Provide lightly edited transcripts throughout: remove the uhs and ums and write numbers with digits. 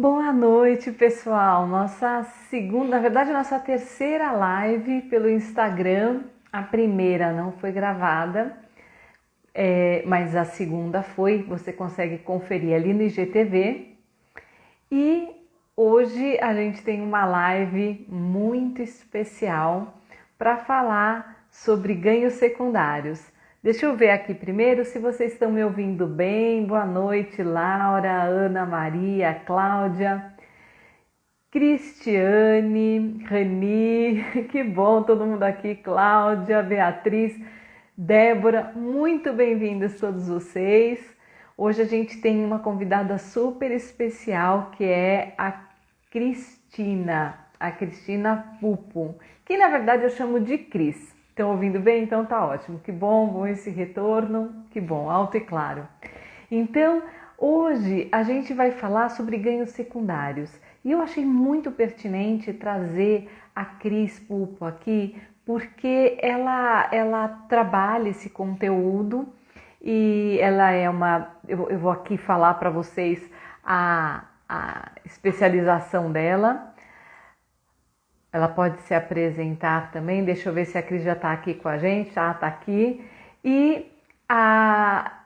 Boa noite, pessoal. Nossa segunda, na verdade, nossa terceira live pelo Instagram. A primeira não foi gravada, mas a segunda foi. Você consegue conferir ali no IGTV. E hoje a gente tem uma live muito especial para falar sobre ganhos secundários. Deixa eu ver aqui primeiro se vocês estão me ouvindo bem. Boa noite, Laura, Ana Maria, Cláudia, Cristiane, Rani, que bom todo mundo aqui, Cláudia, Beatriz, Débora, muito bem-vindos todos vocês. Hoje a gente tem uma convidada super especial que é a Cristina Pupo, que na verdade eu chamo de Cris. Estão ouvindo bem? Então tá ótimo. Que bom esse retorno. Que bom, alto e claro. Então, hoje a gente vai falar sobre ganhos secundários. E eu achei muito pertinente trazer a Cris Pupo aqui, porque ela trabalha esse conteúdo e ela é uma... Eu vou aqui falar para vocês a especialização dela. Ela pode se apresentar também. Deixa eu ver se a Cris já está aqui com a gente. Ah, está aqui. E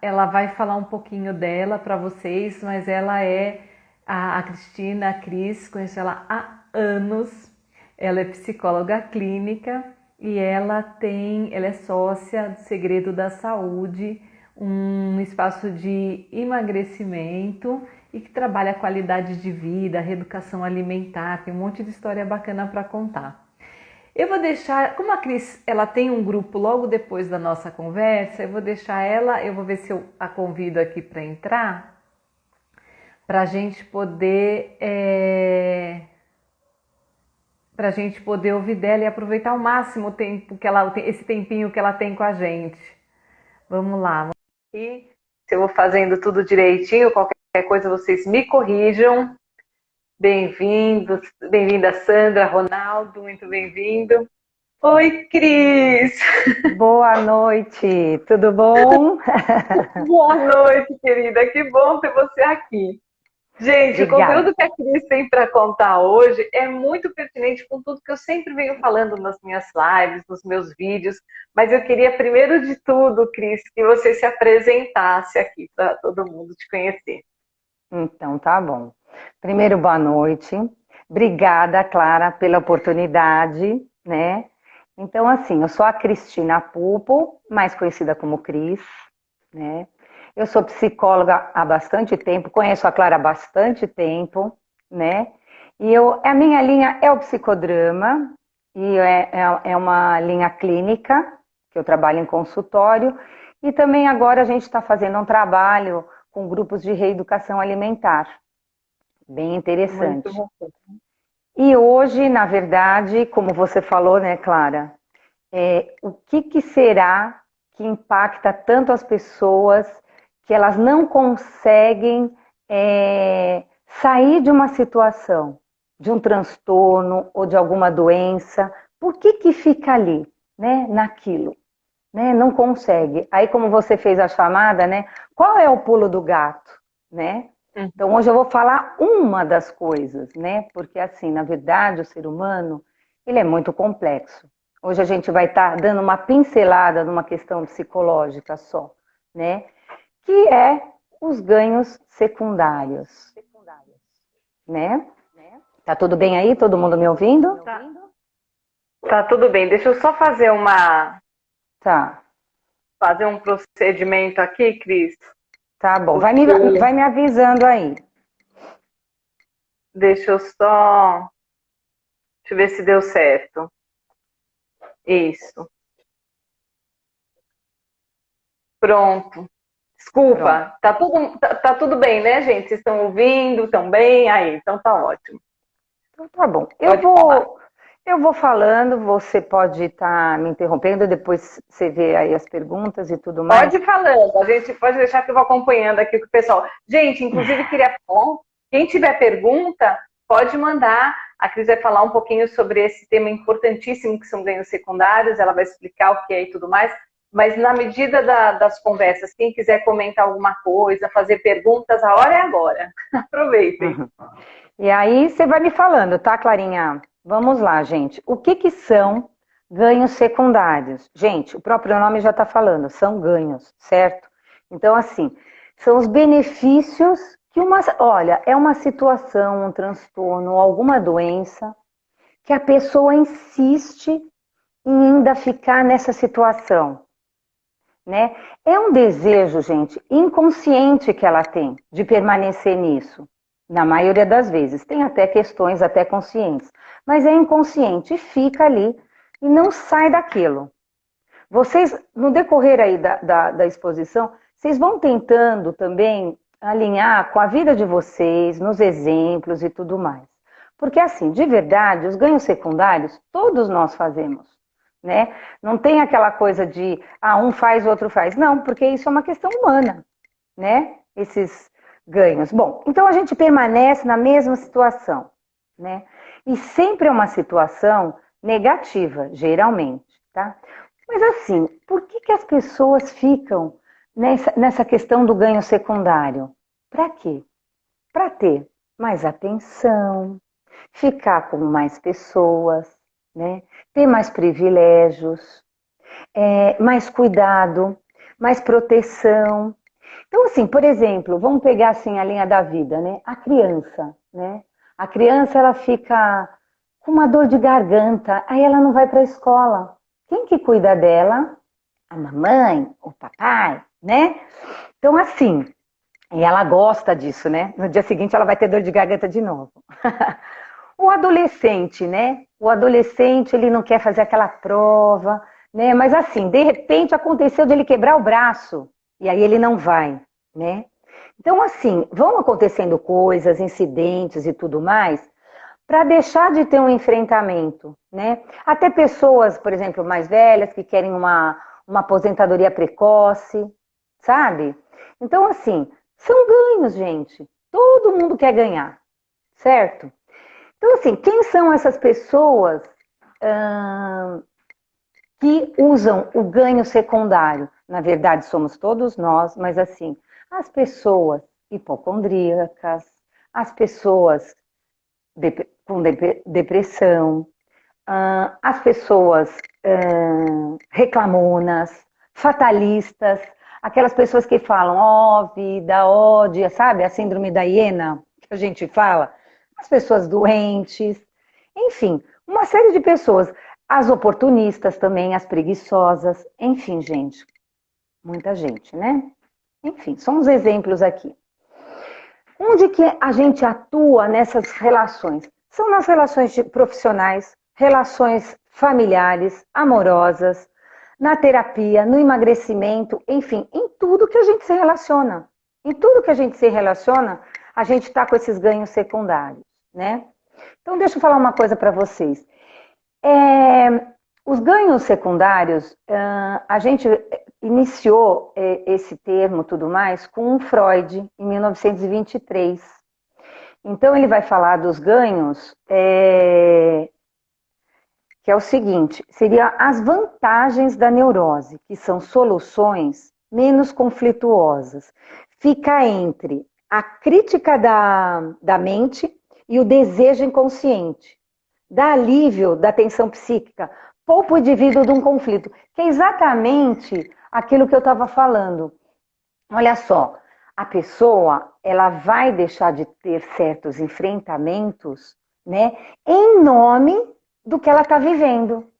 ela vai falar um pouquinho dela para vocês, mas ela é a Cristina, a Cris, conheço ela há anos. Ela é psicóloga clínica e ela é sócia do Segredo da Saúde, um espaço de emagrecimento e que trabalha a qualidade de vida, a reeducação alimentar, tem um monte de história bacana para contar. Eu vou deixar, como a Cris, ela tem um grupo logo depois da nossa conversa, eu vou deixar ela, eu vou ver se eu a convido aqui para entrar, para a gente poder ouvir dela e aproveitar ao máximo o tempo que esse tempinho que ela tem com a gente. Vamos lá. E se eu vou fazendo tudo direitinho, qualquer coisa vocês me corrijam. Bem-vinda Sandra, Ronaldo, muito bem-vindo. Oi, Cris! Boa noite, tudo bom? Boa noite, querida, que bom ter você aqui. Gente, Obrigada. O conteúdo que a Cris tem para contar hoje é muito pertinente com tudo que eu sempre venho falando nas minhas lives, nos meus vídeos, mas eu queria, primeiro de tudo, Cris, que você se apresentasse aqui para todo mundo te conhecer. Então, tá bom. Primeiro, boa noite. Obrigada, Clara, pela oportunidade, né? Então, assim, eu sou a Cristina Pupo, mais conhecida como Cris, né? Eu sou psicóloga há bastante tempo, conheço a Clara há bastante tempo, né? E a minha linha é o psicodrama, e é uma linha clínica, que eu trabalho em consultório, e também agora a gente está fazendo um trabalho com grupos de reeducação alimentar. Bem interessante. Muito bom. E hoje, na verdade, como você falou, né, Clara, o que será que impacta tanto as pessoas que elas não conseguem sair de uma situação, de um transtorno ou de alguma doença? Por que fica ali, né, naquilo? Né, não consegue. Aí, como você fez a chamada, né? Qual é o pulo do gato, né? Então, hoje eu vou falar uma das coisas, né? Porque, assim, na verdade, o ser humano, ele é muito complexo. Hoje a gente vai estar dando uma pincelada numa questão psicológica só, né? Que é os ganhos secundários, né? Tá tudo bem aí? Todo mundo me ouvindo? Tá tudo bem. Deixa eu só fazer Tá. fazer um procedimento aqui, Cris. Tá bom. Vai me avisando aí. Deixa eu só... Deixa eu ver se deu certo. Isso. Pronto. Desculpa. Pronto. Tá tudo bem, né, gente? Vocês estão ouvindo? Estão bem? Aí, então tá ótimo. Então tá bom. Eu vou falando, você pode estar me interrompendo, depois você vê aí as perguntas e tudo mais. Pode ir falando, a gente pode deixar que eu vou acompanhando aqui com o pessoal. Gente, inclusive queria falar, quem tiver pergunta, pode mandar. A Cris vai falar um pouquinho sobre esse tema importantíssimo que são ganhos secundários, ela vai explicar o que é e tudo mais, mas na medida das conversas, quem quiser comentar alguma coisa, fazer perguntas, a hora é agora. Aproveitem. E aí você vai me falando, tá, Clarinha? Vamos lá, gente. O que que são ganhos secundários? Gente, o próprio nome já está falando, são ganhos, certo? Então, assim, são os benefícios que olha, é uma situação, um transtorno, alguma doença que a pessoa insiste em ainda ficar nessa situação, né? É um desejo, gente, inconsciente que ela tem de permanecer nisso. Na maioria das vezes. Tem até questões até conscientes. Mas é inconsciente e fica ali e não sai daquilo. Vocês, no decorrer aí da exposição, vocês vão tentando também alinhar com a vida de vocês, nos exemplos e tudo mais. Porque assim, de verdade, os ganhos secundários, todos nós fazemos, né? Não tem aquela coisa de, um faz, o outro faz. Não, porque isso é uma questão humana, né? Esses ganhos. Bom, então a gente permanece na mesma situação, né? E sempre é uma situação negativa, geralmente, tá? Mas assim, por que as pessoas ficam nessa questão do ganho secundário? Para quê? Para ter mais atenção, ficar com mais pessoas, né? Ter mais privilégios, mais cuidado, mais proteção. Então, assim, por exemplo, vamos pegar assim a linha da vida, né? A criança, né? A criança, ela fica com uma dor de garganta, aí ela não vai para a escola. Quem que cuida dela? A mamãe, o papai, né? Então, assim, e ela gosta disso, né? No dia seguinte ela vai ter dor de garganta de novo. O adolescente, né? O adolescente, ele não quer fazer aquela prova, né? Mas assim, de repente aconteceu de ele quebrar o braço, e aí ele não vai, né? Então, assim, vão acontecendo coisas, incidentes e tudo mais, para deixar de ter um enfrentamento, né? Até pessoas, por exemplo, mais velhas, que querem uma aposentadoria precoce, sabe? Então, assim, são ganhos, gente. Todo mundo quer ganhar, certo? Então, assim, quem são essas pessoas que usam o ganho secundário? Na verdade, somos todos nós, mas assim, as pessoas hipocondríacas, as pessoas com depressão, as pessoas reclamonas, fatalistas, aquelas pessoas que falam, vida, ódia, sabe? A síndrome da hiena, que a gente fala, as pessoas doentes, enfim, uma série de pessoas, as oportunistas também, as preguiçosas, enfim, gente, muita gente, né? Enfim, são uns exemplos aqui. Onde que a gente atua nessas relações? São nas relações profissionais, relações familiares, amorosas, na terapia, no emagrecimento, enfim, em tudo que a gente se relaciona. Em tudo que a gente se relaciona, a gente está com esses ganhos secundários, né? Então, deixa eu falar uma coisa para vocês. Os ganhos secundários, a gente iniciou esse termo, tudo mais, com Freud, em 1923. Então, ele vai falar dos ganhos, que é o seguinte, seria as vantagens da neurose, que são soluções menos conflituosas. Fica entre a crítica da mente e o desejo inconsciente. Dá alívio da tensão psíquica, poupa o indivíduo de um conflito, que é exatamente aquilo que eu estava falando. Olha só, a pessoa, ela vai deixar de ter certos enfrentamentos, né, em nome do que ela está vivendo.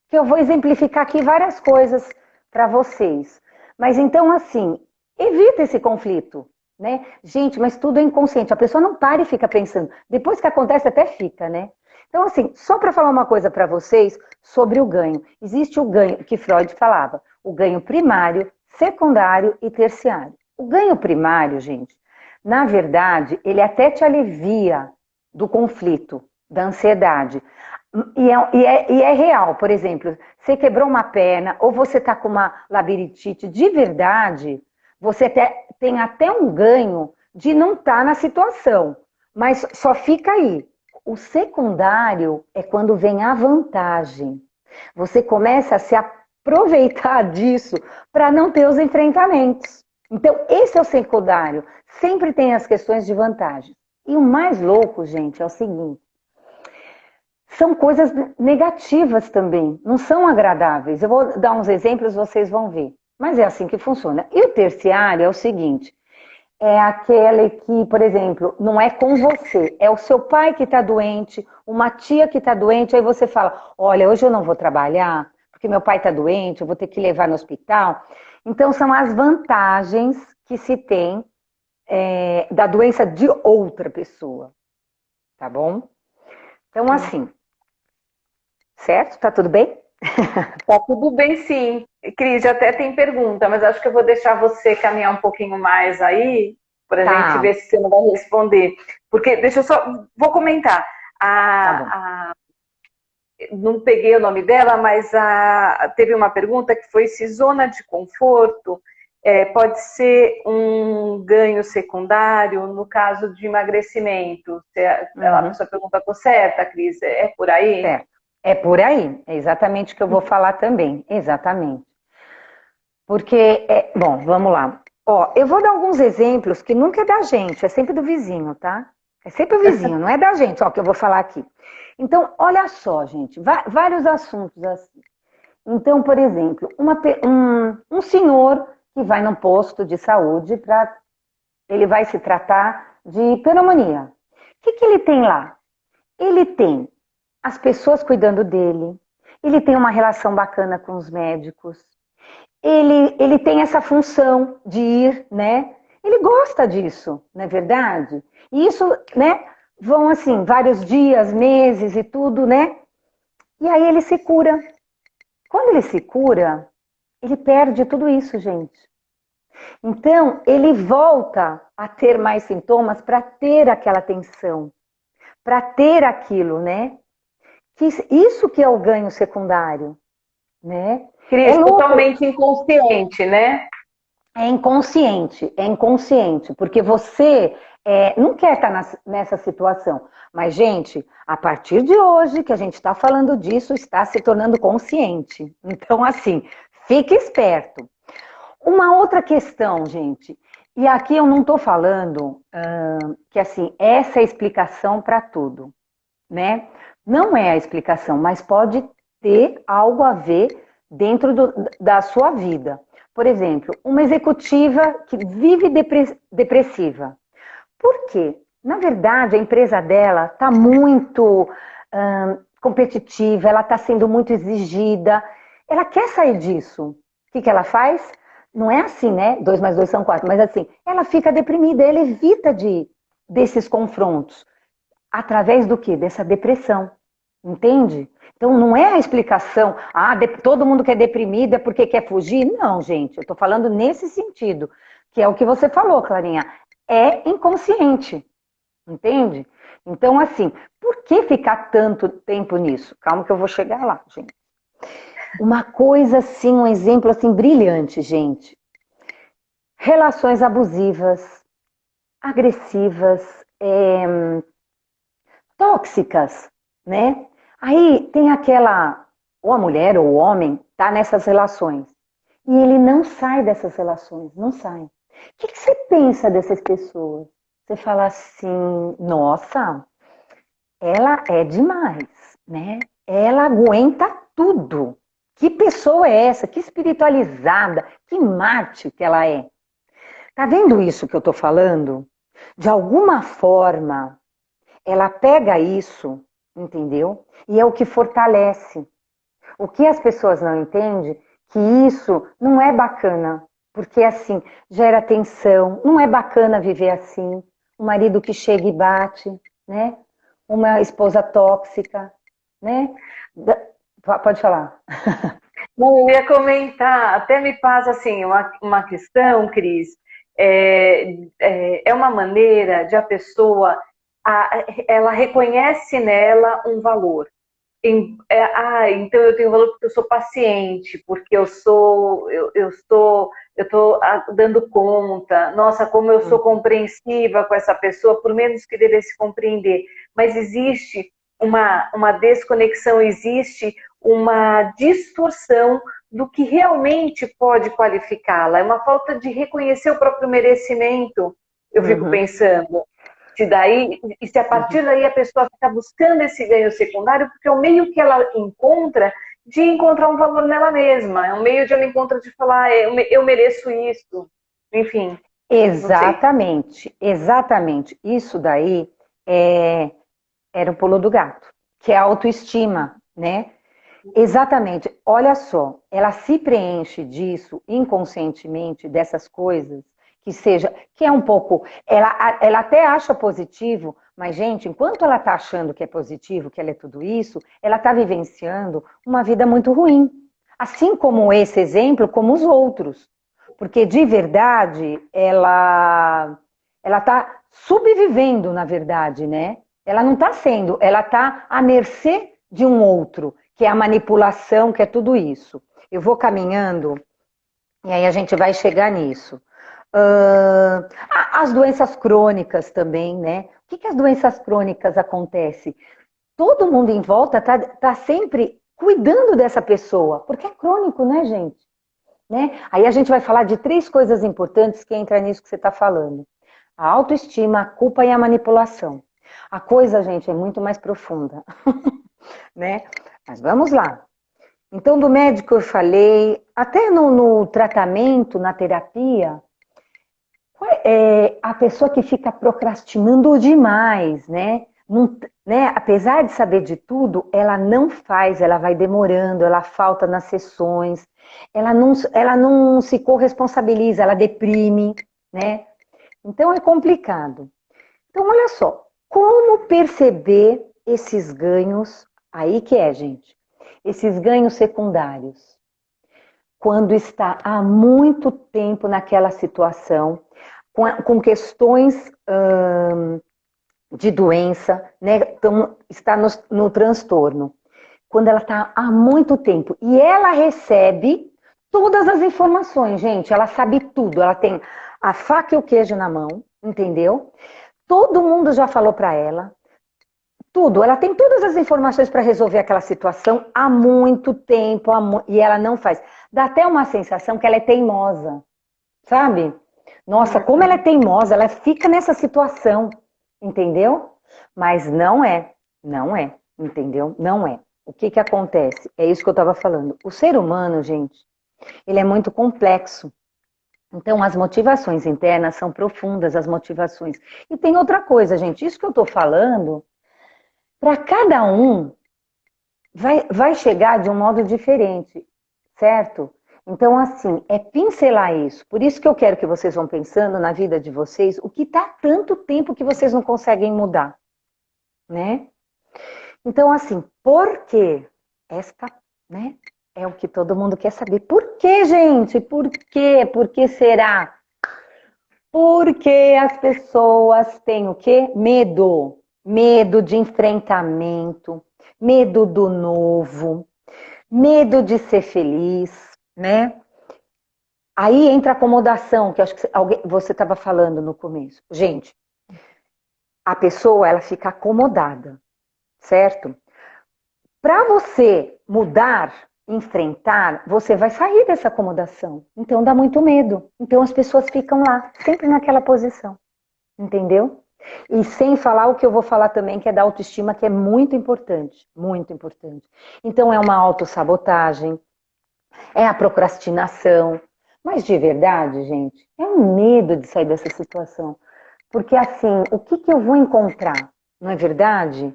Que eu vou exemplificar aqui várias coisas para vocês. Mas então, assim, evita esse conflito, né? Gente, mas tudo é inconsciente, a pessoa não para e fica pensando. Depois que acontece, até fica, né? Então, assim, só para falar uma coisa para vocês sobre o ganho. Existe o ganho que Freud falava, o ganho primário, secundário e terciário. O ganho primário, gente, na verdade, ele até te alivia do conflito, da ansiedade. E é real, por exemplo, você quebrou uma perna ou você está com uma labirintite, de verdade, você tem até um ganho de não estar na situação, mas só fica aí. O secundário é quando vem a vantagem. Você começa a se aproveitar disso para não ter os enfrentamentos. Então, esse é o secundário. Sempre tem as questões de vantagem. E o mais louco, gente, é o seguinte, são coisas negativas também, não são agradáveis. Eu vou dar uns exemplos, vocês vão ver. Mas é assim que funciona. E o terciário é o seguinte, é aquele que, por exemplo, não é com você, é o seu pai que está doente, uma tia que está doente, aí você fala, olha, hoje eu não vou trabalhar, porque meu pai está doente, eu vou ter que levar no hospital. Então, são as vantagens que se tem da doença de outra pessoa, tá bom? Então, assim, certo? Tá tudo bem? Tá tudo bem, sim. Cris, até tem pergunta, mas acho que eu vou deixar você caminhar um pouquinho mais aí, para a gente Tá, ver se você não vai responder. Porque, deixa eu só, vou comentar. tá bom. Não peguei o nome dela, mas teve uma pergunta que foi se zona de conforto pode ser um ganho secundário no caso de emagrecimento. A sua pergunta está certa, Cris? É por aí? Certo. É por aí, é exatamente o que eu vou falar também, exatamente. Porque, bom, vamos lá. Ó, eu vou dar alguns exemplos que nunca é da gente, é sempre do vizinho, tá? É sempre o vizinho, não é da gente, ó, que eu vou falar aqui. Então, olha só, gente, vários assuntos assim. Então, por exemplo, um senhor que vai num posto de saúde ele vai se tratar de pneumonia. O que ele tem lá? Ele tem as pessoas cuidando dele, ele tem uma relação bacana com os médicos, ele tem essa função de ir, né? Ele gosta disso, não é verdade? E isso, né? Vão assim, vários dias, meses e tudo, né? E aí ele se cura. Quando ele se cura, ele perde tudo isso, gente. Então, ele volta a ter mais sintomas para ter aquela tensão, para ter aquilo, né? Isso que é o ganho secundário, né? É Cris, louco. totalmente inconsciente, né? É inconsciente, porque você não quer estar nessa situação. Mas, gente, a partir de hoje que a gente está falando disso, está se tornando consciente. Então, assim, fique esperto. Uma outra questão, gente, e aqui eu não estou falando que, assim, essa é a explicação para tudo, né? Não é a explicação, mas pode ter algo a ver dentro da sua vida. Por exemplo, uma executiva que vive depressiva. Por quê? Na verdade, a empresa dela está muito competitiva, ela está sendo muito exigida, ela quer sair disso. O que ela faz? Não é assim, né? 2 mais 2 são 4, mas assim, ela fica deprimida, ela evita desses confrontos. Através do quê? Dessa depressão. Entende? Então não é a explicação, todo mundo que é deprimido é porque quer fugir. Não, gente, eu estou falando nesse sentido, que é o que você falou, Clarinha. É inconsciente, entende? Então, assim, por que ficar tanto tempo nisso? Calma que eu vou chegar lá, gente. Uma coisa assim, um exemplo assim brilhante, gente. Relações abusivas, agressivas, tóxicas, né? Aí tem ou a mulher ou o homem tá nessas relações e ele não sai dessas relações, não sai. O que você pensa dessas pessoas? Você fala assim, nossa, ela é demais, né? Ela aguenta tudo. Que pessoa é essa? Que espiritualizada, que Marte que ela é. Tá vendo isso que eu tô falando? De alguma forma, ela pega isso, entendeu? E é o que fortalece. O que as pessoas não entendem, que isso não é bacana, porque assim, gera tensão, não é bacana viver assim, um marido que chega e bate, né? Uma esposa tóxica, né? Pode falar. Não, eu ia comentar, até me passa assim, uma questão, Cris, é uma maneira de a pessoa, ela reconhece nela um valor. Então eu tenho valor porque eu sou paciente, porque eu estou dando conta. Nossa, como eu sou compreensiva com essa pessoa, por menos que devesse compreender. Mas existe uma desconexão, existe uma distorção do que realmente pode qualificá-la. É uma falta de reconhecer o próprio merecimento, eu fico pensando. se a partir daí a pessoa fica buscando esse ganho secundário, porque é o meio que ela encontra de encontrar um valor nela mesma, é um meio de ela encontra de falar, eu mereço isso, enfim. Exatamente, exatamente. Isso daí era o pulo do gato, que é a autoestima, né? Exatamente. Olha só, ela se preenche disso inconscientemente, dessas coisas, que é um pouco, ela até acha positivo, mas, gente, enquanto ela está achando que é positivo, que ela é tudo isso, ela está vivenciando uma vida muito ruim. Assim como esse exemplo, como os outros. Porque, de verdade, ela está subvivendo, na verdade, né? Ela não está sendo, ela está à mercê de um outro, que é a manipulação, que é tudo isso. Eu vou caminhando, e aí a gente vai chegar nisso. As doenças crônicas também, né? O que as doenças crônicas acontecem? Todo mundo em volta tá sempre cuidando dessa pessoa, porque é crônico, né, gente? Né? Aí a gente vai falar de 3 coisas importantes que entra nisso que você está falando. A autoestima, a culpa e a manipulação. A coisa, gente, é muito mais profunda. Né? Mas vamos lá. Então, do médico eu falei, até no tratamento, na terapia, a pessoa que fica procrastinando demais, né? Não, né? Apesar de saber de tudo, ela não faz, ela vai demorando, ela falta nas sessões, ela não se corresponsabiliza, ela deprime, né? Então é complicado. Então, olha só, como perceber esses ganhos, aí que é, gente, esses ganhos secundários, quando está há muito tempo naquela situação, com questões de doença, né, está no transtorno. Quando ela está há muito tempo e ela recebe todas as informações, gente, ela sabe tudo, ela tem a faca e o queijo na mão, entendeu? Todo mundo já falou para ela, tudo, ela tem todas as informações para resolver aquela situação há muito tempo, e ela não faz. Dá até uma sensação que ela é teimosa, sabe? Nossa, como ela é teimosa, ela fica nessa situação, entendeu? Mas não é, entendeu? Não é. O que acontece? É isso que eu estava falando. O ser humano, gente, ele é muito complexo. Então, as motivações internas são profundas, as motivações. E tem outra coisa, gente, isso que eu estou falando, para cada um, vai chegar de um modo diferente, certo? Então, assim, é pincelar isso. Por isso que eu quero que vocês vão pensando na vida de vocês, o que está tanto tempo que vocês não conseguem mudar, né? Então, assim, por quê? Né? É o que todo mundo quer saber. Por quê, gente? Por quê? Por que será? Porque as pessoas têm o quê? Medo. Medo de enfrentamento, medo do novo, medo de ser feliz, né? Aí entra a acomodação, que acho que você estava falando no começo. Gente, a pessoa, ela fica acomodada, certo? Para você mudar, enfrentar, você vai sair dessa acomodação. Então dá muito medo. Então as pessoas ficam lá, sempre naquela posição. Entendeu? E sem falar o que eu vou falar também, que é da autoestima, que é muito importante. Muito importante. Então é uma autossabotagem, é a procrastinação. Mas de verdade, gente, é um medo de sair dessa situação. Porque assim, o que eu vou encontrar? Não é verdade?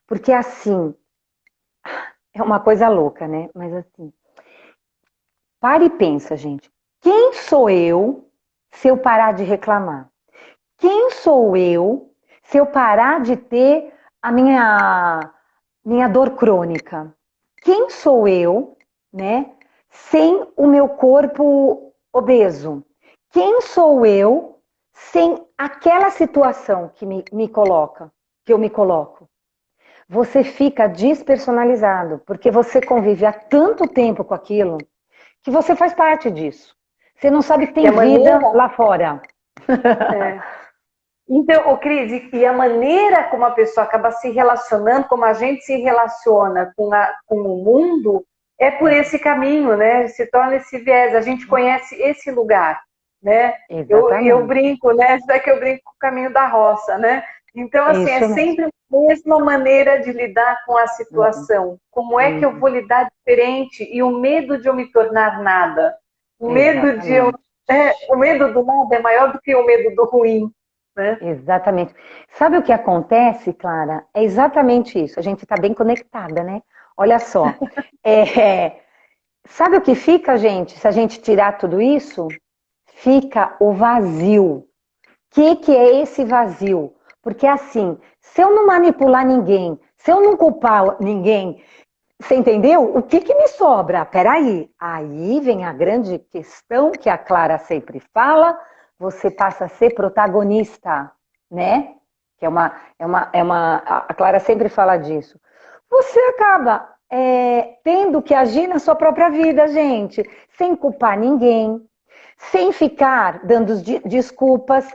Porque assim, é uma coisa louca, né? Mas assim, para e pensa, gente. Quem sou eu se eu parar de reclamar? Quem sou eu se eu parar de ter a minha dor crônica? Quem sou eu, né, sem o meu corpo obeso? Quem sou eu sem aquela situação que me coloca, que eu me coloco? Você fica despersonalizado, porque você convive há tanto tempo com aquilo, que você faz parte disso. Você não sabe que tem vida lá fora. É. Então, Cris, e a maneira como a pessoa acaba se relacionando, como a gente se relaciona com o mundo, é por esse caminho, né? Se torna esse viés, a gente conhece esse lugar, né? Eu brinco, né? Isso daqui eu brinco com o caminho da roça, né? Então, É assim, é isso mesmo. sempre a mesma maneira de lidar com a situação. Como é que eu vou lidar diferente? E o medo de eu me tornar nada. O medo de eu. Exatamente. O medo do nada é maior do que o medo do ruim, né? Exatamente. Sabe o que acontece, Clara? É exatamente isso. A gente está bem conectada, né? Olha só. É, sabe o que fica, gente, se a gente tirar tudo isso? Fica o vazio. O que é esse vazio? Porque assim, se eu não manipular ninguém, se eu não culpar ninguém, você entendeu? O que me sobra? Peraí. Aí vem a grande questão que a Clara sempre fala, você passa a ser protagonista, né? Que a Clara sempre fala disso. Você acaba tendo que agir na sua própria vida, gente, sem culpar ninguém, sem ficar dando desculpas.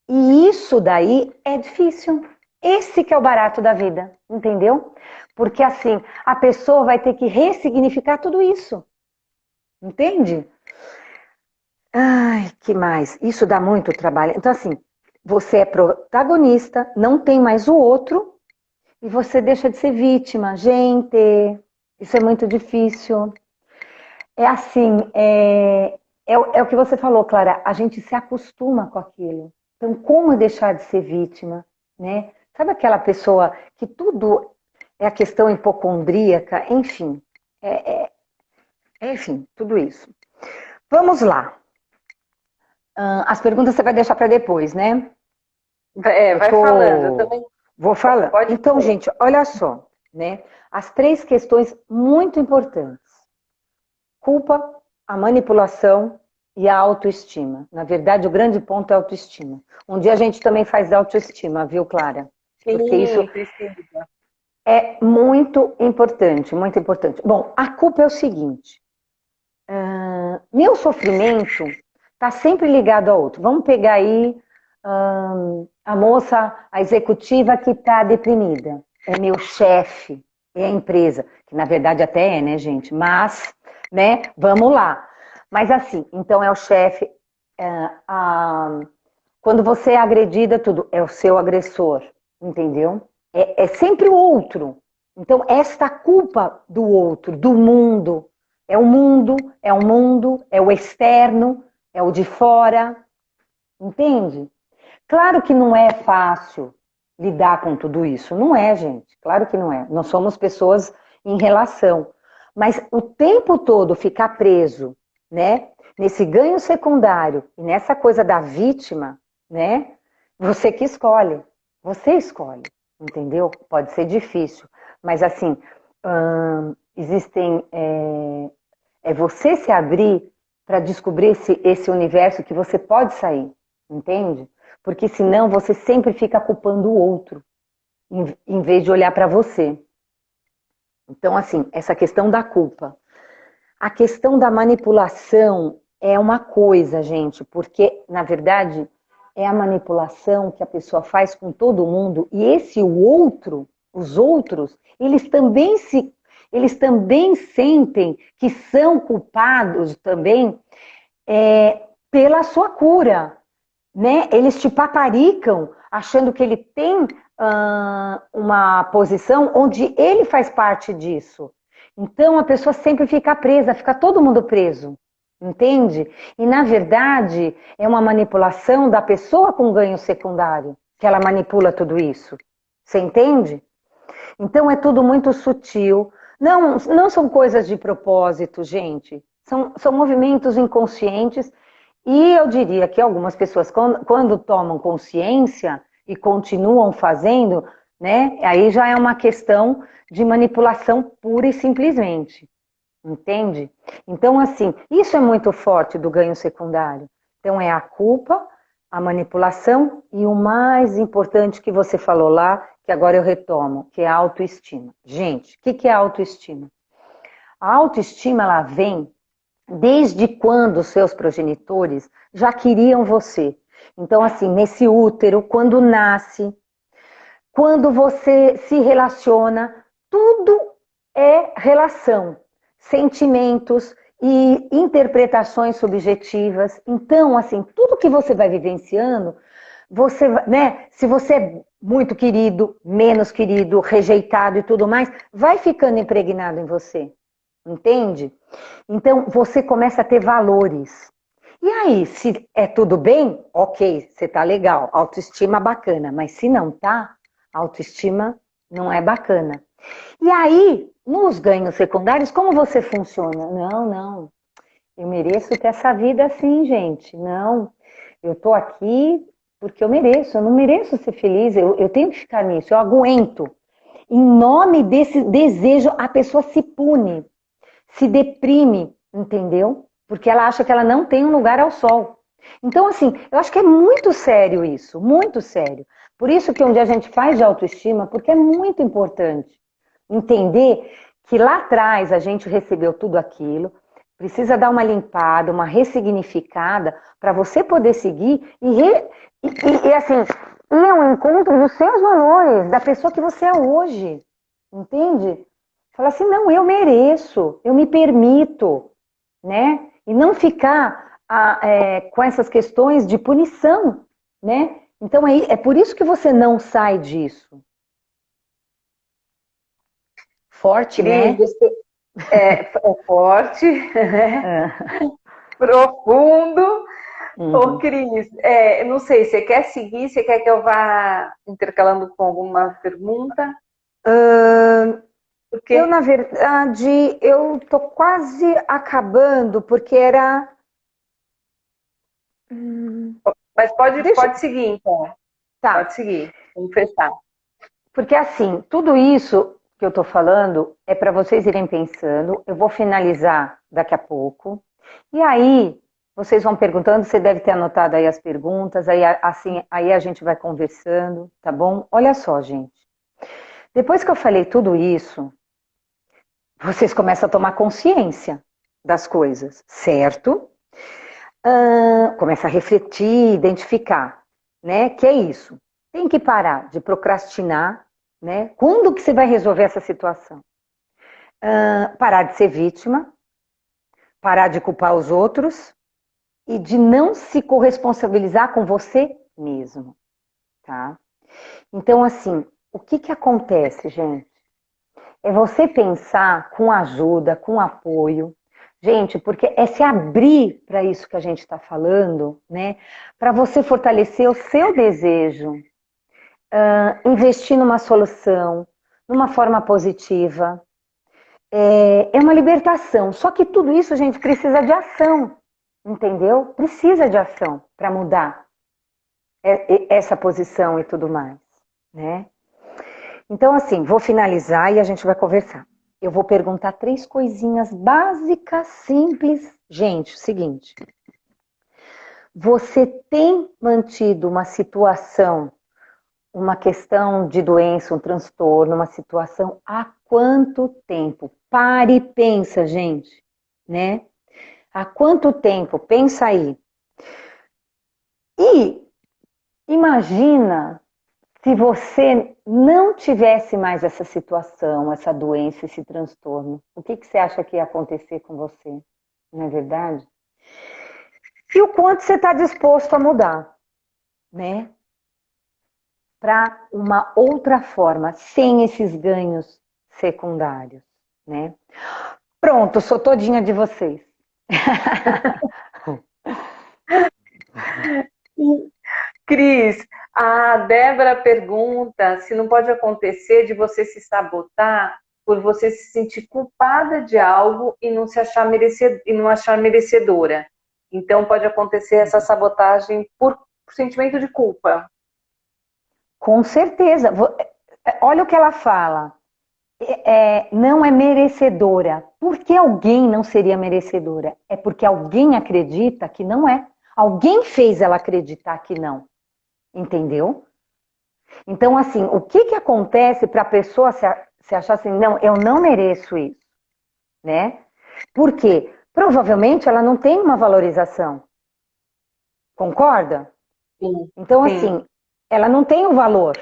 E isso daí é difícil. Esse que é o barato da vida, entendeu? Porque assim, a pessoa vai ter que ressignificar tudo isso, entende? Ai, que mais? Isso dá muito trabalho. Então, assim, você é protagonista, não tem mais o outro, e você deixa de ser vítima. Gente, isso é muito difícil. É assim, é o que você falou, Clara, a gente se acostuma com aquilo. Então, como deixar de ser vítima, né? Sabe aquela pessoa que tudo é a questão hipocondríaca, enfim, enfim, tudo isso. Vamos lá. As perguntas você vai deixar para depois, né? Vai falando, eu também. Vou falar. Pode Então, falar. gente, olha só, né? As 3 questões muito importantes: culpa, a manipulação e a autoestima. Na verdade, o grande ponto é a autoestima. Um dia a gente também faz da autoestima, viu, Clara? Porque isso Sim, precisa. é muito importante, muito importante. Bom, a culpa é o seguinte: meu sofrimento está sempre ligado a outro. Vamos pegar aí a moça, a executiva que está deprimida. É meu chefe, é a empresa, que na verdade até é, né, gente? Mas, né, vamos lá. Mas assim, então é o chefe, quando você é agredida, tudo, é o seu agressor, entendeu? É sempre o outro. Então, esta culpa do outro, do mundo, é o mundo, é o mundo, é o externo, é o de fora, entende? Claro que não é fácil lidar com tudo isso, não é, gente, claro que não é. Nós somos pessoas em relação, mas o tempo todo ficar preso, né, nesse ganho secundário e nessa coisa da vítima, né, você que escolhe, você escolhe, entendeu? Pode ser difícil, mas assim, existem, é você se abrir para descobrir esse universo que você pode sair, entende? Porque senão você sempre fica culpando o outro, em vez de olhar para você. Então, assim, essa questão da culpa. A questão da manipulação é uma coisa, gente, porque, na verdade, é a manipulação que a pessoa faz com todo mundo, e esse o outro, os outros, eles também sentem que são culpados também pela sua cura, né? Eles te paparicam achando que ele tem uma posição onde ele faz parte disso. Então a pessoa sempre fica presa, fica todo mundo preso, entende? E na verdade é uma manipulação da pessoa com ganho secundário, que ela manipula tudo isso. Você entende? Então é tudo muito sutil. Não são coisas de propósito, gente. São movimentos inconscientes. E eu diria que algumas pessoas, quando tomam consciência e continuam fazendo, né, aí já é uma questão de manipulação pura e simplesmente. Entende? Então, assim, isso é muito forte do ganho secundário. Então, é a culpa, a manipulação e o mais importante que você falou lá, que agora eu retomo, que é a autoestima. Gente, o que é a autoestima? A autoestima, ela vem desde quando os seus progenitores já queriam você. Então, assim, nesse útero, quando nasce, quando você se relaciona, tudo é relação, sentimentos e interpretações subjetivas. Então, assim, tudo que você vai vivenciando você, né? Se você é muito querido, menos querido, rejeitado e tudo mais, vai ficando impregnado em você, entende? Então você começa a ter valores. E aí, se é tudo bem, ok, você tá legal, autoestima bacana, mas se não tá, autoestima não é bacana. E aí, nos ganhos secundários, como você funciona? Não, não, eu mereço ter essa vida assim, gente. Não, eu tô aqui porque eu mereço, eu não mereço ser feliz, eu tenho que ficar nisso, eu aguento. Em nome desse desejo, a pessoa se pune, se deprime, entendeu? Porque ela acha que ela não tem um lugar ao sol. Então, assim, eu acho que é muito sério isso, muito sério. Por isso que um dia a gente faz de autoestima, porque é muito importante entender que lá atrás a gente recebeu tudo aquilo, precisa dar uma limpada, uma ressignificada, para você poder seguir e assim, ir ao encontro dos seus valores, da pessoa que você é hoje, entende? Fala assim, não, eu mereço, eu me permito, né? E não ficar com essas questões de punição, né? Então é por isso que você não sai disso. Forte, Cris, né? é forte, né? Profundo. Ô, Uhum. Cris, não sei, você quer seguir? Você quer que eu vá intercalando com alguma pergunta? Eu, Porque, na verdade, eu tô quase acabando, porque era. mas Deixa. pode seguir, então. Tá. Pode seguir. Vamos fechar. Porque assim, tudo isso que eu tô falando é para vocês irem pensando. Eu vou finalizar daqui a pouco. E aí, vocês vão perguntando, você deve ter anotado aí as perguntas, aí assim, aí a gente vai conversando, tá bom? Olha só, gente. Depois que eu falei tudo isso, vocês começam a tomar consciência das coisas, certo? Começa a refletir, identificar, né? Que é isso. Tem que parar de procrastinar, né? Quando que você vai resolver essa situação? Parar de ser vítima, parar de culpar os outros e de não se corresponsabilizar com você mesmo, tá? Então, assim, o que que acontece, gente? É você pensar com ajuda, com apoio. Gente, porque é se abrir para isso que a gente está falando, né? Para você fortalecer o seu desejo, investir numa solução, numa forma positiva. É uma libertação. Só que tudo isso, gente, precisa de ação, entendeu? Precisa de ação para mudar essa posição e tudo mais, né? Então, assim, vou finalizar e a gente vai conversar. Eu vou perguntar 3 coisinhas básicas, simples. Gente, o seguinte: você tem mantido uma situação, uma questão de doença, um transtorno, uma situação há quanto tempo? Pare e pensa, gente, né? Há quanto tempo? Pensa aí. E imagina se você não tivesse mais essa situação, essa doença, esse transtorno, o que você acha que ia acontecer com você? Não é verdade? E o quanto você está disposto a mudar, né? Para uma outra forma, sem esses ganhos secundários, né? Pronto, sou todinha de vocês. Cris, a Débora pergunta se não pode acontecer de você se sabotar por você se sentir culpada de algo e não se achar e não achar merecedora. Então pode acontecer essa sabotagem por sentimento de culpa. Com certeza. Olha o que ela fala. Não é merecedora. Por que alguém não seria merecedora? É porque alguém acredita que não é. Alguém fez ela acreditar que não. Entendeu? Então, assim, o que que acontece para a pessoa se achar assim, não, eu não mereço isso, né? Por quê? Provavelmente ela não tem uma valorização. Concorda? Sim, Então, sim. assim, ela não tem o valor.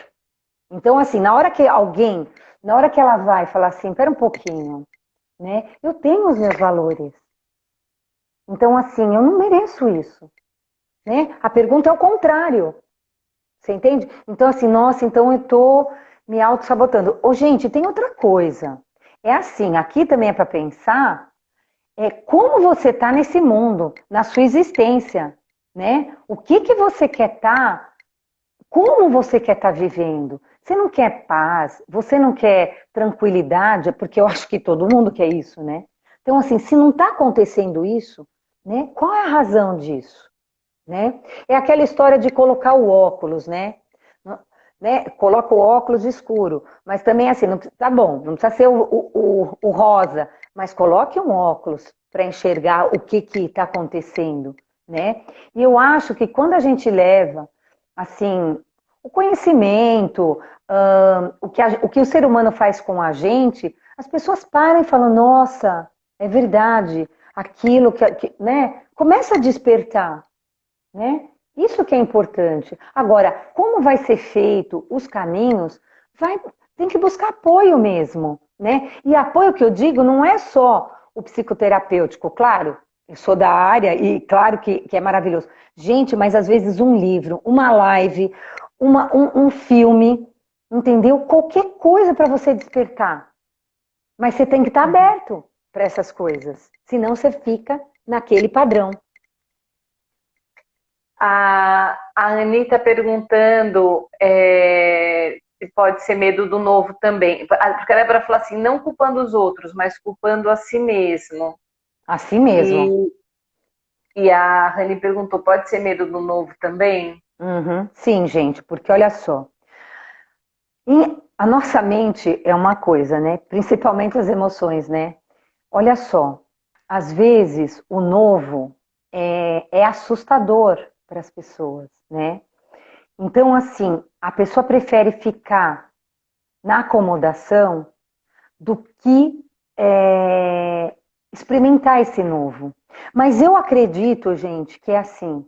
Então, assim, na hora que ela vai falar assim, pera um pouquinho, né? Eu tenho os meus valores. Então, assim, eu não mereço isso, né? A pergunta é o contrário. Você entende? Então, assim, nossa, então eu tô me auto-sabotando. Ô, gente, tem outra coisa. É assim, aqui também é para pensar como você tá nesse mundo, na sua existência, né? O que que você quer estar, como você quer estar vivendo? Você não quer paz, você não quer tranquilidade, porque eu acho que todo mundo quer isso, né? Então, assim, se não está acontecendo isso, né? Qual é a razão disso? Né? É aquela história de colocar o óculos, né? Né? Coloca o óculos escuro, mas também assim, não, tá bom, não precisa ser o rosa, mas coloque um óculos para enxergar o que está acontecendo, né? E eu acho que quando a gente leva, assim, o conhecimento, o que o ser humano faz com a gente, as pessoas param e falam, nossa, é verdade, aquilo né? Começa a despertar, né? Isso que é importante. Agora, como vai ser feito os caminhos, tem que buscar apoio mesmo, né? E apoio que eu digo não é só o psicoterapêutico, claro, eu sou da área e claro que é maravilhoso. Gente, mas às vezes um livro, uma live, um filme, entendeu? Qualquer coisa para você despertar. Mas você tem que estar aberto para essas coisas, senão você fica naquele padrão. A Anitta perguntando se pode ser medo do novo também. Porque a Débora falou assim, não culpando os outros, mas culpando a si mesmo. Assim mesmo. E a Rani perguntou, pode ser medo do novo também? Uhum. Sim, gente, porque olha só, a nossa mente é uma coisa, né? Principalmente as emoções, né? Olha só, às vezes o novo é assustador para as pessoas, né? Então, assim, a pessoa prefere ficar na acomodação do que experimentar esse novo. Mas eu acredito, gente, que é assim,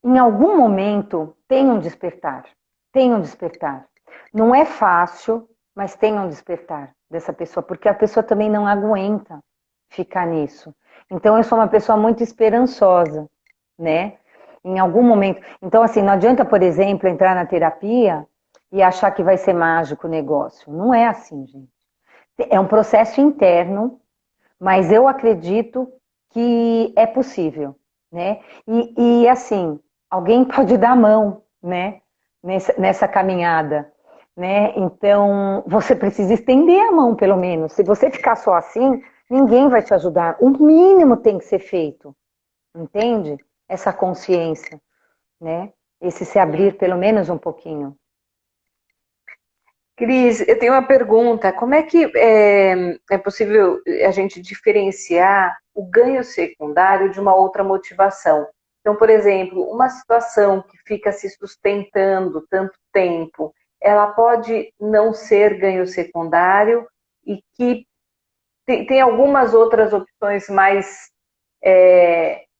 em algum momento tem um despertar. Tem um despertar. Não é fácil, mas tem um despertar dessa pessoa, porque a pessoa também não aguenta ficar nisso. Então eu sou uma pessoa muito esperançosa, né? Em algum momento. Então, assim, não adianta, por exemplo, entrar na terapia e achar que vai ser mágico o negócio. Não é assim, gente. É um processo interno, mas eu acredito que é possível, né? E assim, alguém pode dar a mão, né? Nessa caminhada, né? Então, você precisa estender a mão, pelo menos. Se você ficar só assim, ninguém vai te ajudar. O mínimo tem que ser feito, entende? Essa consciência, né? Esse se abrir pelo menos um pouquinho. Cris, eu tenho uma pergunta. Como é que é possível a gente diferenciar o ganho secundário de uma outra motivação? Então, por exemplo, uma situação que fica se sustentando tanto tempo, ela pode não ser ganho secundário e que tem algumas outras opções mais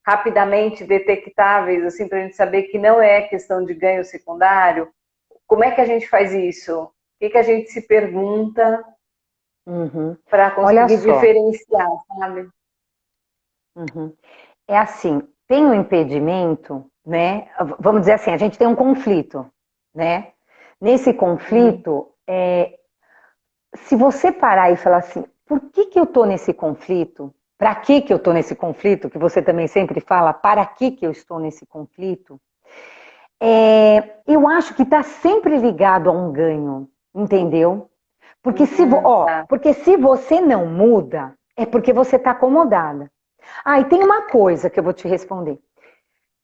rapidamente detectáveis, assim, para a gente saber que não é questão de ganho secundário. Como é que a gente faz isso? O que a gente se pergunta para Olha conseguir só. diferenciar, sabe? É assim, tem um impedimento, né? Vamos dizer assim, a gente tem um conflito, né? Nesse conflito, se você parar e falar assim, por que que eu tô nesse conflito? Para que que eu tô nesse conflito? Que você também sempre fala, para que que eu estou nesse conflito? Eu acho que está sempre ligado a um ganho, entendeu? Porque Tá. porque se você não muda, é porque você está acomodada. Ah, e tem uma coisa que eu vou te responder.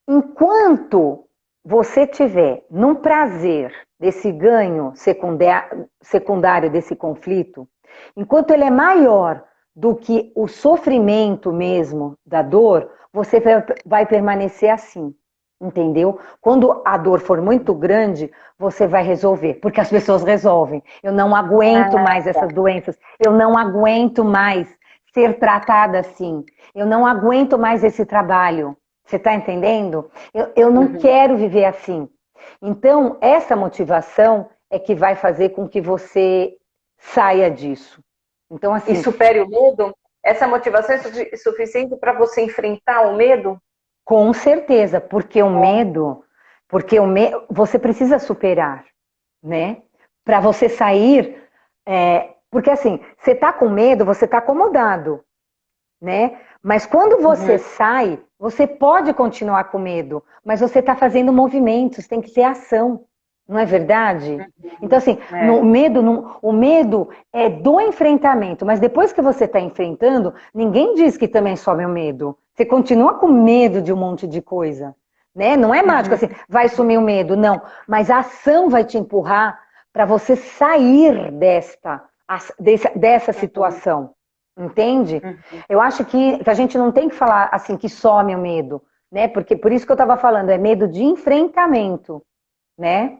Enquanto você tiver num prazer desse ganho secundário desse conflito, enquanto ele é maior do que o sofrimento mesmo da dor, você vai permanecer assim, entendeu? Quando a dor for muito grande, você vai resolver, porque as pessoas resolvem. Eu não aguento mais essas doenças, eu não aguento mais ser tratada assim, eu não aguento mais esse trabalho. Você está entendendo? Eu não quero viver assim. Então, essa motivação é que vai fazer com que você saia disso. Então, E assim, supere o medo? Essa motivação é suficiente para você enfrentar o medo? com certeza, porque o medo Porque você precisa superar, né? Para você sair, porque assim, você tá com medo, você tá acomodado, né? Mas quando você sai, você pode continuar com medo, mas você está fazendo movimentos, tem que ter ação, não é verdade? Então, assim, o medo é do enfrentamento, mas depois que você está enfrentando, ninguém diz que também some o medo. Você continua com medo de um monte de coisa, né? Não é mágico assim, vai sumir o medo, não. Mas a ação vai te empurrar para você sair dessa situação. Entende? Eu acho que a gente não tem que falar assim que some o medo, né? Porque por isso que eu estava falando, é medo de enfrentamento, né?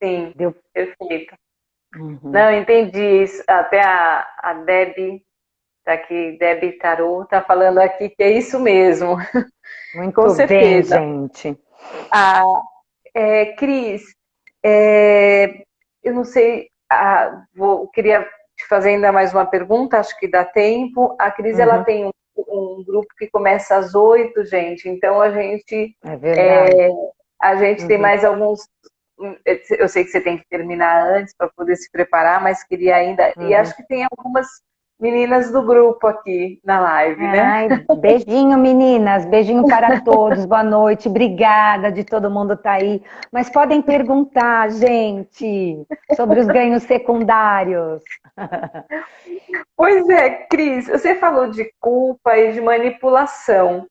Sim, Deu... perfeito. Não, entendi isso. Até a Debbie, tá aqui, Debbie Tarô, tá falando aqui que é isso mesmo. Muito Com bem, certeza. gente. Cris, eu não sei, queria te fazer ainda mais uma pergunta, acho que dá tempo. A Cris, ela tem um grupo que começa às 8, gente, então a gente, É verdade. a gente tem mais alguns. Eu sei que você tem que terminar antes para poder se preparar, mas queria ainda. E acho que tem algumas meninas do grupo aqui na live, né? Ai, beijinho, meninas. Beijinho para todos. Boa noite. Obrigada de todo mundo estar aí. Mas podem perguntar, gente, sobre os ganhos secundários. Pois é, Cris, você falou de culpa e de manipulação.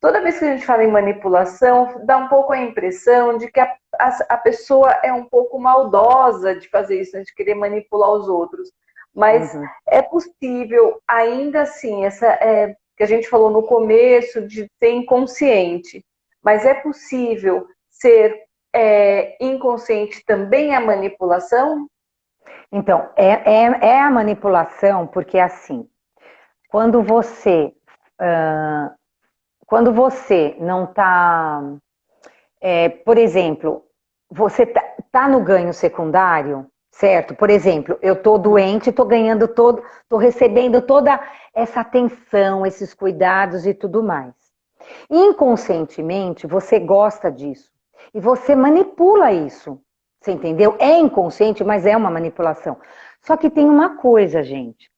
Toda vez que a gente fala em manipulação, dá um pouco a impressão de que a pessoa é um pouco maldosa de fazer isso, né, de querer manipular os outros. Mas é possível, ainda assim, que a gente falou no começo, de ser inconsciente. Mas é possível ser inconsciente também a manipulação? Então, é a manipulação, porque assim, quando você não está, por exemplo, você tá no ganho secundário, certo? Por exemplo, eu tô doente, tô recebendo toda essa atenção, esses cuidados e tudo mais. Inconscientemente, você gosta disso e você manipula isso. Você entendeu? É inconsciente, mas é uma manipulação. Só que tem uma coisa, gente.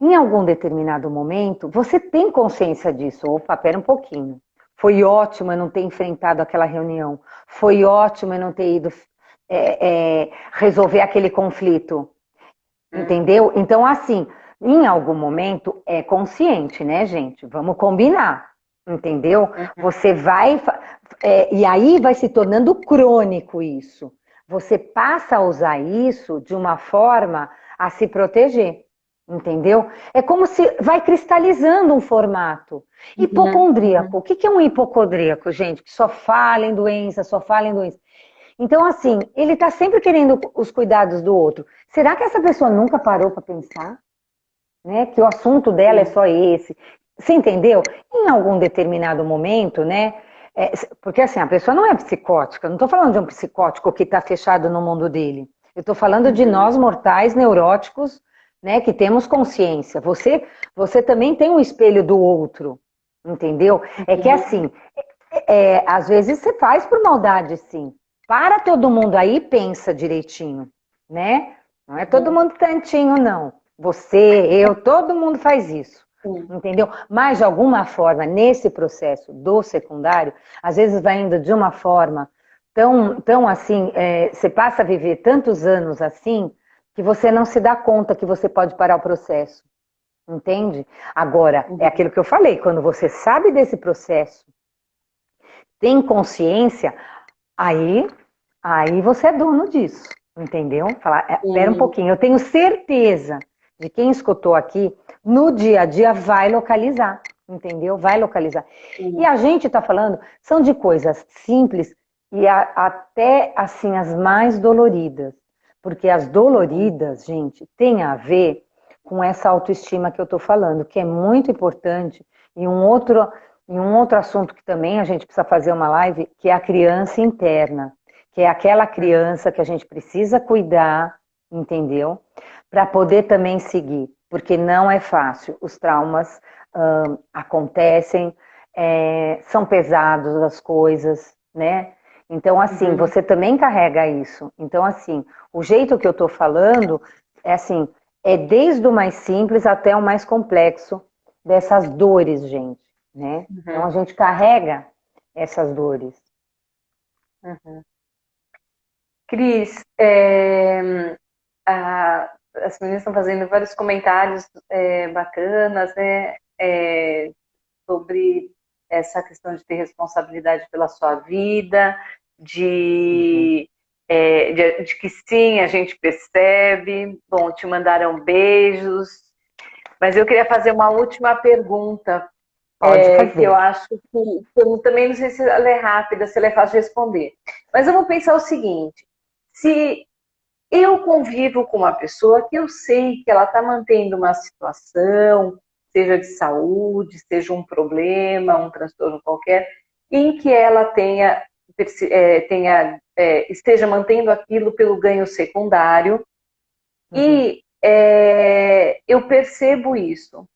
Em algum determinado momento, você tem consciência disso. Opa, pera um pouquinho. Foi ótimo eu não ter enfrentado aquela reunião. Foi ótimo eu não ter ido resolver aquele conflito. Entendeu? Então, assim, em algum momento é consciente, né, gente? Vamos combinar. Entendeu? Você vai. E aí vai se tornando crônico isso. Você passa a usar isso de uma forma a se proteger. Entendeu? É como se vai cristalizando um formato. Hipocondríaco. O que é um hipocondríaco, gente? Que só fala em doença, só fala em doença. Então, assim, ele está sempre querendo os cuidados do outro. Será que essa pessoa nunca parou para pensar? Né? Que o assunto dela é só esse. Você entendeu? Em algum determinado momento, né? Porque assim, a pessoa não é psicótica. Não estou falando de um psicótico que está fechado no mundo dele. Eu estou falando de nós mortais neuróticos, né? Que temos consciência. Você também tem um espelho do outro, entendeu? É que assim, às vezes você faz por maldade, sim. Para todo mundo aí, pensa direitinho, né? Não é todo mundo tantinho, não. Você, eu, todo mundo faz isso. Entendeu? Mas de alguma forma, nesse processo do secundário, às vezes vai indo de uma forma tão assim, você passa a viver tantos anos assim, que você não se dá conta que você pode parar o processo. Entende? Agora, é aquilo que eu falei, quando você sabe desse processo, tem consciência, aí você é dono disso. Entendeu? Falar, espera um pouquinho, eu tenho certeza de quem escutou aqui, no dia a dia vai localizar, entendeu? Vai localizar. E a gente está falando, são de coisas simples e até, assim, as mais doloridas. Porque as doloridas, gente, tem a ver com essa autoestima que eu estou falando, que é muito importante. E um outro assunto que também a gente precisa fazer uma live, que é a criança interna. Que é aquela criança que a gente precisa cuidar, entendeu? Para poder também seguir, porque não é fácil. Os traumas acontecem, são pesados as coisas, né? Então, assim, você também carrega isso. Então, assim, o jeito que eu tô falando é assim, é desde o mais simples até o mais complexo dessas dores, gente, né? Então, a gente carrega essas dores. Cris, as meninas estão fazendo vários comentários bacanas, né, sobre essa questão de ter responsabilidade pela sua vida, de que sim, a gente percebe. Bom, te mandaram beijos, mas eu queria fazer uma última pergunta, Pode que eu fazer. acho que eu também não sei se ela é rápida, se ela é fácil de responder. Mas eu vou pensar o seguinte: se eu convivo com uma pessoa que eu sei que ela está mantendo uma situação, seja de saúde, seja um problema, um transtorno qualquer, em que ela esteja mantendo aquilo pelo ganho secundário, e eu percebo isso.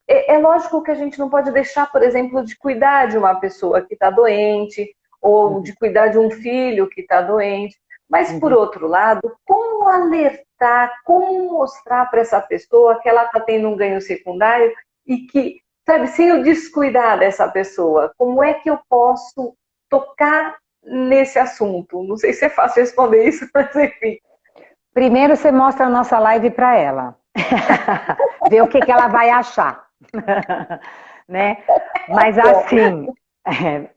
É lógico que a gente não pode deixar, por exemplo, de cuidar de uma pessoa que está doente, ou de cuidar de um filho que está doente. Mas, por outro lado, como alertar, como mostrar para essa pessoa que ela está tendo um ganho secundário e que, sabe, sem eu descuidar dessa pessoa, como é que eu posso tocar nesse assunto? Não sei se é fácil responder isso, mas enfim. Primeiro você mostra a nossa live para ela. Ver o que ela vai achar. Né? Mas assim,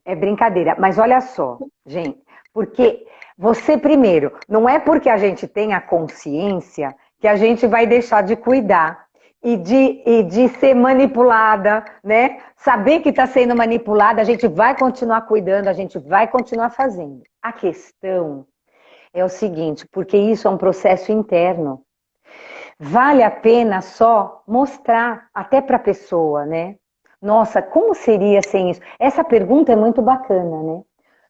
é brincadeira. Mas olha só, gente, porque você primeiro, não é porque a gente tem a consciência que a gente vai deixar de cuidar e de ser manipulada, né? Saber que está sendo manipulada, a gente vai continuar cuidando, a gente vai continuar fazendo. A questão é o seguinte, porque isso é um processo interno. Vale a pena só mostrar até para a pessoa, né? Nossa, como seria sem isso? Essa pergunta é muito bacana, né?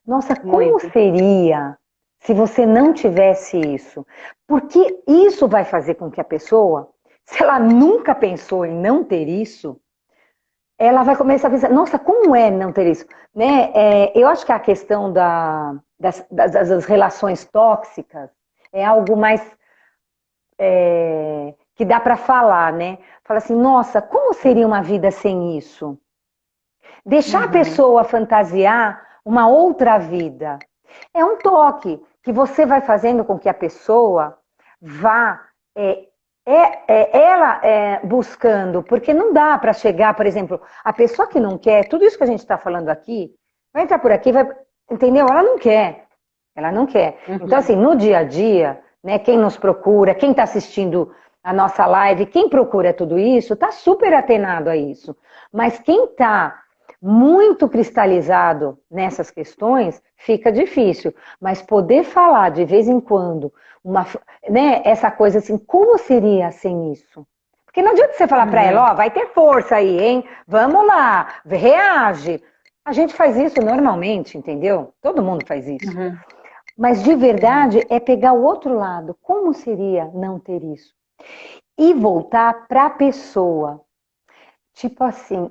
Nossa, como Muito. seria se você não tivesse isso? Porque isso vai fazer com que a pessoa, se ela nunca pensou em não ter isso, ela vai começar a pensar, nossa, como é não ter isso? Né? Eu acho que a questão das relações tóxicas é algo mais que dá para falar, né? Fala assim, nossa, como seria uma vida sem isso? Deixar a pessoa fantasiar uma outra vida. É um toque que você vai fazendo com que a pessoa vá buscando, porque não dá para chegar, por exemplo, a pessoa que não quer, tudo isso que a gente está falando aqui, vai entrar por aqui, vai, entendeu? Ela não quer. Ela não quer. Então, assim, no dia a dia, né, quem nos procura, quem está assistindo a nossa live, quem procura tudo isso, está super atenado a isso. Mas quem está muito cristalizado nessas questões, fica difícil. Mas poder falar de vez em quando, né, essa coisa assim, como seria sem isso? Porque não adianta você falar para ela, ó, vai ter força aí, hein? Vamos lá, reage. A gente faz isso normalmente, entendeu? Todo mundo faz isso. Mas de verdade é pegar o outro lado. Como seria não ter isso? E voltar para a pessoa. Tipo assim,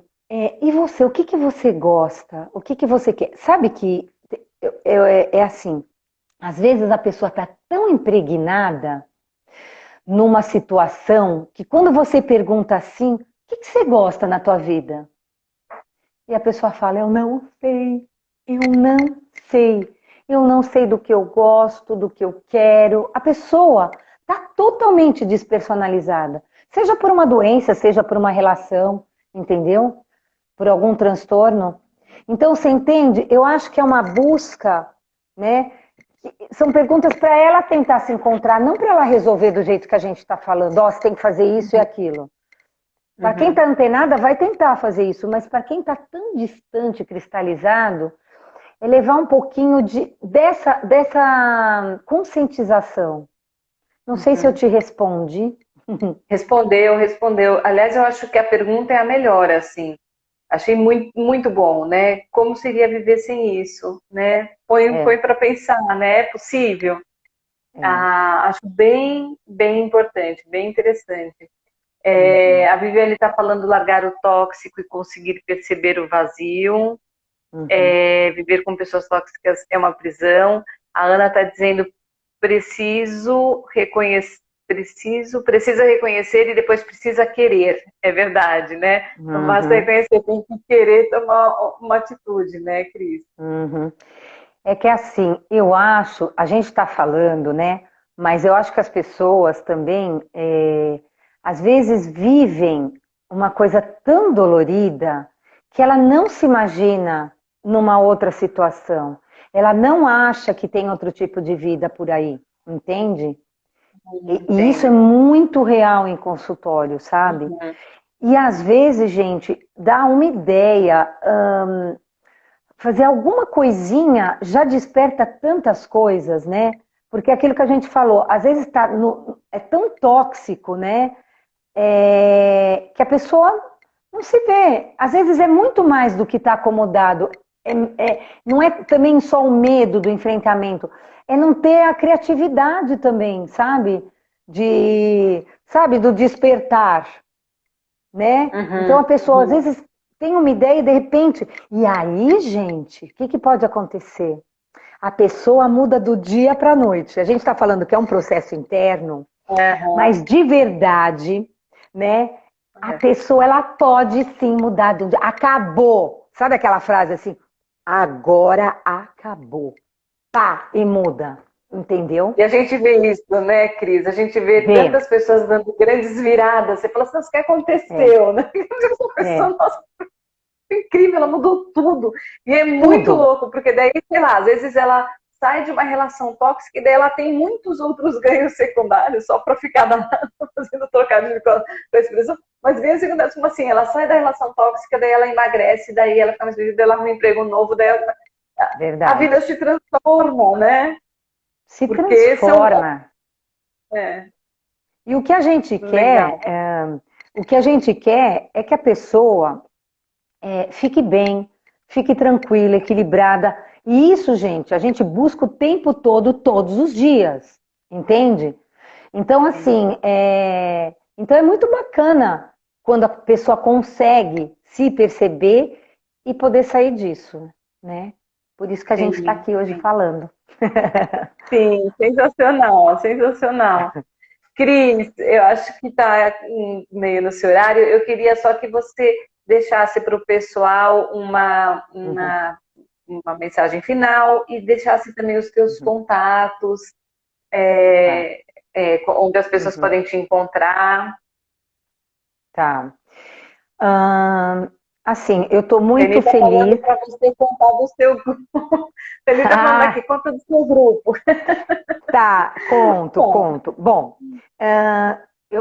e você? O que você gosta? O que você quer? Sabe que é assim, às vezes a pessoa está tão impregnada numa situação que quando você pergunta assim, o que você gosta na tua vida? E a pessoa fala, eu não sei, eu não sei. Eu não sei do que eu gosto, do que eu quero. A pessoa está totalmente despersonalizada. Seja por uma doença, seja por uma relação, entendeu? Por algum transtorno. Então, você entende? Eu acho que é uma busca, né? São perguntas para ela tentar se encontrar, não para ela resolver do jeito que a gente está falando. Ó, você tem que fazer isso e aquilo. Para quem está antenada, vai tentar fazer isso, mas para quem está tão distante, cristalizado, é levar um pouquinho dessa conscientização. Não sei se eu te respondi. Respondeu. Aliás, eu acho que a pergunta é a melhor, assim. Achei muito, muito bom, né? Como seria viver sem isso, né? Põe para pensar, né? É possível? É. Acho bem, bem importante, bem interessante. A Viviane está falando largar o tóxico e conseguir perceber o vazio. Uhum. Viver com pessoas tóxicas é uma prisão. A Ana está dizendo precisa reconhecer e depois precisa querer. É verdade, né? Não basta reconhecer, tem que querer tomar uma atitude, né, Cris? Uhum. É que assim, eu acho, a gente está falando, né? Mas eu acho que as pessoas também, às vezes, vivem uma coisa tão dolorida que ela não se imagina numa outra situação. Ela não acha que tem outro tipo de vida por aí, entende? E isso é muito real em consultório, sabe? Uhum. E às vezes, gente, dá uma ideia, fazer alguma coisinha já desperta tantas coisas, né? Porque é aquilo que a gente falou, às vezes é tão tóxico, né? Que a pessoa não se vê. Às vezes é muito mais do que está acomodado. Não é também só o medo do enfrentamento, é não ter a criatividade também, sabe? Sabe, do despertar, né? Então a pessoa às vezes tem uma ideia e de repente, e aí, gente, o que pode acontecer? A pessoa muda do dia para a noite. A gente está falando que é um processo interno, mas de verdade, né? A pessoa ela pode sim mudar do dia. Acabou. Sabe aquela frase assim? Agora acabou. Pá, e muda. Entendeu? E a gente vê isso, né, Cris? A gente vê tantas pessoas dando grandes viradas. Você fala assim, o que aconteceu, né? Essa pessoa, nossa, incrível, ela mudou tudo. E é muito louco, porque daí, sei lá, às vezes ela sai de uma relação tóxica e daí ela tem muitos outros ganhos secundários, só para ficar fazendo trocadilho com a expressão. Mas ganhos secundários, como assim, ela sai da relação tóxica, daí ela emagrece, daí ela fica mais feliz, daí ela arruma um emprego novo, daí a vida se transforma, né? Se transforma. E o que a gente quer, é que a pessoa fique bem, fique tranquila, equilibrada. E isso, gente, a gente busca o tempo todo, todos os dias, entende? Então, assim, então é muito bacana quando a pessoa consegue se perceber e poder sair disso, né? Por isso que a gente está aqui hoje falando. Sim, sensacional, sensacional. Cris, eu acho que está meio no seu horário. Eu queria só que você deixasse para o pessoal uma mensagem final e deixasse também os teus contatos, onde as pessoas podem te encontrar. Tá. Assim, eu estou muito feliz. Para você contar do seu grupo. Ele está falando aqui, conta do seu grupo. Tá, conto. Bom,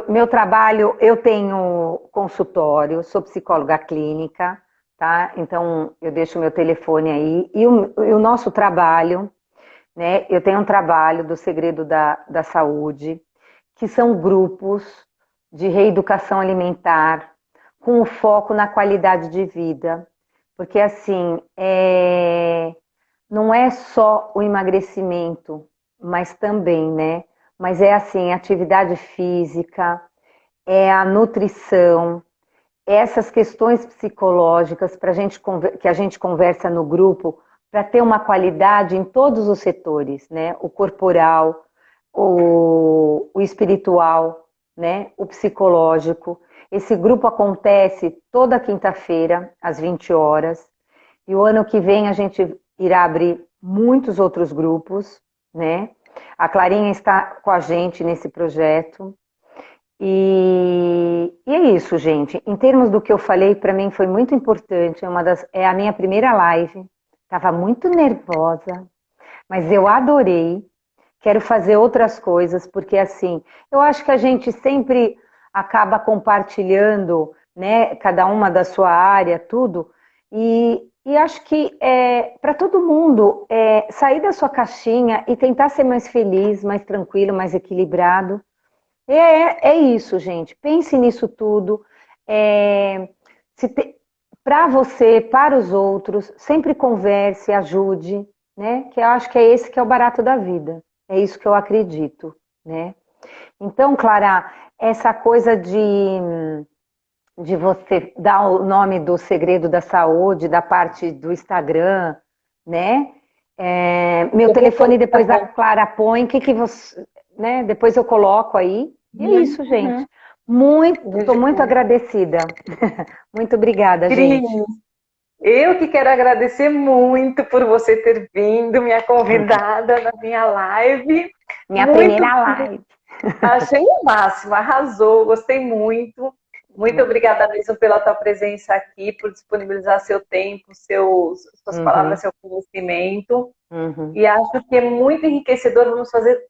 meu trabalho, eu tenho consultório, sou psicóloga clínica, tá? Então, eu deixo meu telefone aí. E o nosso trabalho, né? Eu tenho um trabalho do Segredo da Saúde, que são grupos de reeducação alimentar, com o foco na qualidade de vida. Porque, assim, não é só o emagrecimento, mas também, né? Mas é assim, atividade física, é a nutrição, essas questões psicológicas que a gente conversa no grupo para ter uma qualidade em todos os setores, né? O corporal, o espiritual, né? O psicológico. Esse grupo acontece toda quinta-feira, às 20 horas. E o ano que vem a gente irá abrir muitos outros grupos, né? A Clarinha está com a gente nesse projeto. E é isso, gente. Em termos do que eu falei, para mim foi muito importante. É a minha primeira live. Estava muito nervosa, mas eu adorei. Quero fazer outras coisas, porque assim, eu acho que a gente sempre acaba compartilhando, né? Cada uma da sua área, tudo. E acho que para todo mundo sair da sua caixinha e tentar ser mais feliz, mais tranquilo, mais equilibrado. É isso, gente. Pense nisso tudo. Para você, para os outros, sempre converse, ajude, né? Que eu acho que é esse que é o barato da vida. É isso que eu acredito, né? Então, Clara, essa coisa de você dar o nome do segredo da saúde, da parte do Instagram, né? Meu telefone depois a Clara põe, que você, né? Depois eu coloco aí. E é isso, gente. Estou muito agradecida. Muito obrigada, Cris, gente. eu que quero agradecer muito por você ter vindo, minha convidada na minha live. Minha primeira live. Achei o máximo, arrasou, gostei muito. Muito obrigada mesmo pela tua presença aqui, por disponibilizar seu tempo, suas palavras, seu conhecimento. E acho que é muito enriquecedor. Vamos fazer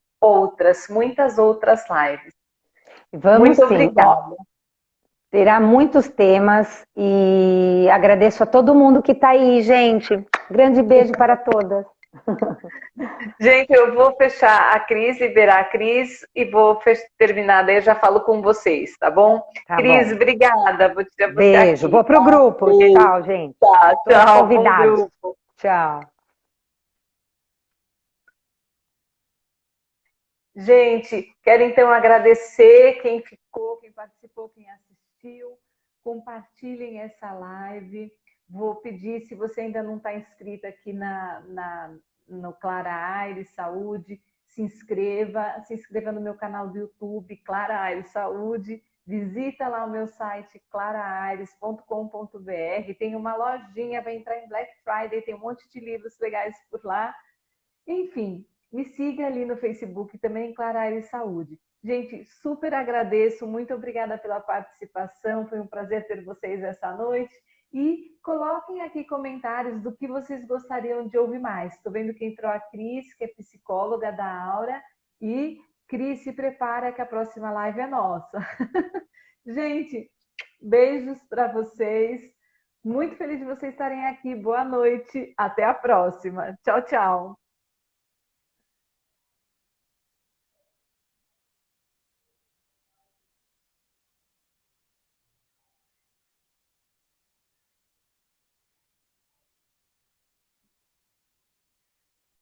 muitas outras lives. Vamos muito sim. obrigada. Terá muitos temas e agradeço a todo mundo que está aí, gente. Grande beijo para todas. Gente, eu vou fechar a Cris, liberar a Cris e vou terminar, daí eu já falo com vocês, tá bom? Tá Cris, bom. obrigada. Vou tirar você Beijo. aqui. Vou pro grupo. Beijo. Tchau, gente. Tá, tchau. Convidados. Tchau. Gente, quero então agradecer quem ficou, quem participou, quem assistiu. Compartilhem essa live. Vou pedir, se você ainda não está inscrito aqui no Clara Aires Saúde, se inscreva no meu canal do YouTube, Clara Aires Saúde. Visita lá o meu site claraaires.com.br. Tem uma lojinha, vai entrar em Black Friday, tem um monte de livros legais por lá. Enfim, me siga ali no Facebook também, Clara Aires Saúde. Gente, super agradeço, muito obrigada pela participação, foi um prazer ter vocês essa noite. E coloquem aqui comentários do que vocês gostariam de ouvir mais. Estou vendo que entrou a Cris, que é psicóloga da Aura. E, Cris, se prepara que a próxima live é nossa. Gente, beijos para vocês. Muito feliz de vocês estarem aqui. Boa noite. Até a próxima. Tchau, tchau.